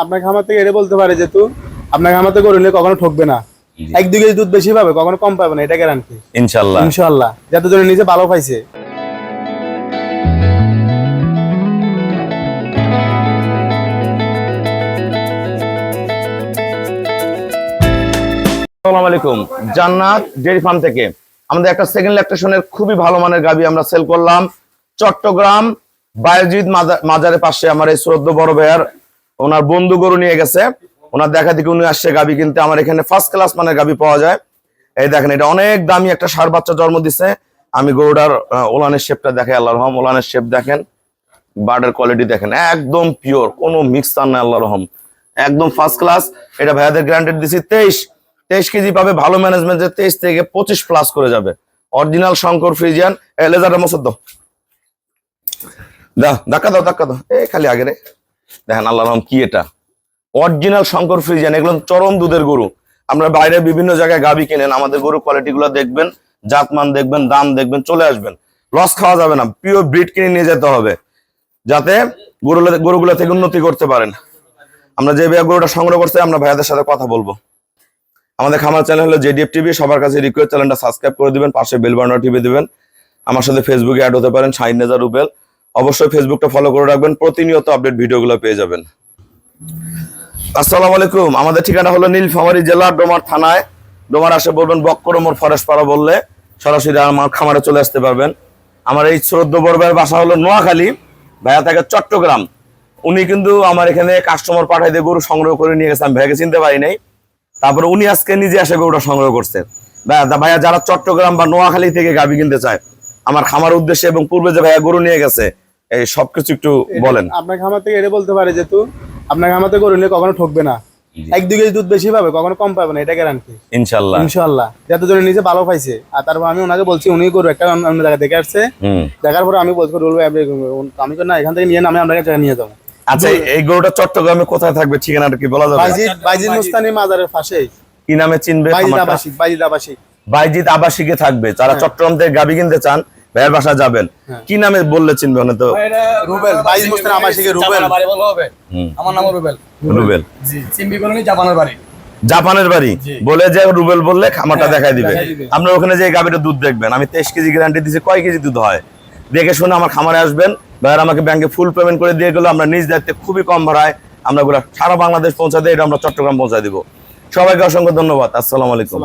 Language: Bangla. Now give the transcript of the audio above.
আপনার খামার থেকে এটা বলতে পারে যেহেতু আপনার খামার থেকে গরু নিলে কখনো ঠকবে না। 1-2 কেজি দুধ বেশি পাবে, কখনো কম পাবে না, এটা গ্যারান্টি ইনশাআল্লাহ। ইনশাআল্লাহ যাতে জন্য নিজে ভালো পাইছে। আসসালামু আলাইকুম, জান্নাত ডেইরি ফার্ম থেকে আমাদের একটা সেকেন্ড ল্যাকটেশনের খুবই ভালো মানের গাবি আমরা সেল করলাম। চট্টগ্রাম বায়েজিদ মাজারের পাশে আমার এই শ্রদ্ধ বড় ভাইয়ার ওনার বন্ধু গরু নিয়ে গেছে, ওনার দেখা দেখি উনি আসছে গাবি কিনতে। আমার এখানে ফার্স্ট ক্লাস মানের গাবি পাওয়া যায়। এই দেখেন, এটা অনেক দামি একটা ষাঁড় বাচ্চা জন্ম দিচ্ছে। আমি গরুটার ওলানের শেপটা দেখে, আল্লাহর রহম, ওলানের শেপ দেখেন, বার্ডের কোয়ালিটি দেখেন, একদম পিওর, কোনো মিক্সার নাই, আল্লাহর রহম, একদম ফার্স্ট ক্লাস। এটা ভাইয়াদের গ্যারান্টেড দিছি 23 কেজি পাবে, ভালো ম্যানেজমেন্টের 23 থেকে 25 প্লাস করে যাবে। অরিজিনাল শঙ্কর ফ্রিজিয়ান। লেজারটা মসদ দাও, ধাক্কা দাও, এই খালি আগে রে। দেখেন আল্লাহর রহম, কি এটা অরিজিনাল শঙ্কর ফ্রিজিয়ান। এগুলো চরম দুধের গরু। আমরা বাইরে বিভিন্ন জায়গায় গাবি কিনেন, আমাদের গরু কোয়ালিটি গুলো দেখবেন, জাতমান দেখবেন, দাম দেখবেন, চলে আসবেন। লস খাওয়া যাবে না, পিওর ব্রিড কিনে নিয়ে যেতে হবে যাতে গরুগুলো থেকে উন্নতি করতে পারেন। আমরা যে গরুটা সংগ্রহ করতে, আমরা ভাইয়াদের সাথে কথা বলবো। আমাদের খামার চ্যানেল হলো জেডিএফ টিভি। সবার কাছে রিকোয়েস্ট, চ্যানেলটা সাবস্ক্রাইব করে দিবেন, পাশে বেল বাটনটা টিপে দিবেন। আমার সাথে ফেসবুকে অ্যাড হতে পারেন, শাহিন নেজা রুবেল। অবশ্যই ফেসবুকটা ফলো করে রাখবেন, প্রতিনিয়ত আপডেট ভিডিওগুলো পেয়ে যাবেন। আসসালামু আলাইকুম, আমাদের ঠিকানা হলো নীলফামারী জেলা, ডোমার থানায়। ডোমার আসে বলবেন বক্করমোর ফরেস্ট পাড়া বললে সরাসরি আমার খামারে চলে আসতে পারবেন। আমার এই শ্রদ্ধ বড় ভাইয়ের বাসা হলো নোয়াখালী, ভাইয়া থাকে চট্টগ্রাম। উনি কিন্তু আমার এখানে কাস্টমার পাঠাই দিয়ে গরু সংগ্রহ করে নিয়ে গেছে, আমি ভাইয়াকে চিনতে পারি নাই। তারপরে উনি আজকে নিজে এসে গরুটা সংগ্রহ করছে। ভাইয়া যারা চট্টগ্রাম বা নোয়াখালী থেকে গাভী কিনতে চায় আমার খামার উদ্দেশ্যে, এবং পূর্বে যে ভাইয়া গরু নিয়ে গেছে, এই সবকিছু একটু বলেন। আপনার খামার থেকে এটা বলতে পারে যেহেতু আপনার খামার থেকে গরু নিলে কখনো ঠকবে না। 1-2 কেজি দুধ বেশি পাবে, কখনো কম পাবে না, এটা গ্যারান্টি ইনশাআল্লাহ। ইনশাআল্লাহ যাতে জন্য নিজে ভালো পাইছে। আর তারপর আমি ওনাকে বলছি, উনি গরু একটা অন্য জায়গায় দেখে আসছে। দেখার পরে আমি বলছি আমি না এখান থেকে নিয়ে আমি আপনাকে জায়গায় নিয়ে যাবো। আচ্ছা, এই গরুটা চট্টগ্রামে কোথায় থাকবে, ঠিকানাটা কি বলা যাবে? বাইজিদ মুস্তানি মাজারের পাশেই। কি নামে চিনবে? বাইজিদ আবাসিকে থাকবে। যারা চট্টগ্রাম থেকে গাবি কিনতে চান, ভাইয়ের বাসা যাবেন, কি নামে বললে চিনবে? তো রুবেল, বাইজিদ মুস্তানি আবাসিকে রুবেল। আমার নাম রুবেল। রুবেল জি, চিম্বি কলোনি, জাপানের বাড়ি। জাপানের বাড়ি বলে যে রুবেল বললে খামারটা দেখাই দিবে। আমরা ওখানে যে গাবিটা দুধ দেখবেন, আমি 23 কেজি গ্যারান্টি দিছি। কয় কেজি দুধ হয় দেখে শুনে আমার খামারে আসবেন। ভাইয়ার আমাকে ব্যাংকে ফুল পেমেন্ট করে দিয়ে গেলো। আমরা নিজ দায়িত্বে খুবই কম ভাড়ায় আমরা সারা বাংলাদেশ পৌঁছা দিই, এটা আমরা চট্টগ্রাম পৌঁছা দিব। সবাইকে অসংখ্য ধন্যবাদ। আসসালামু আলাইকুম।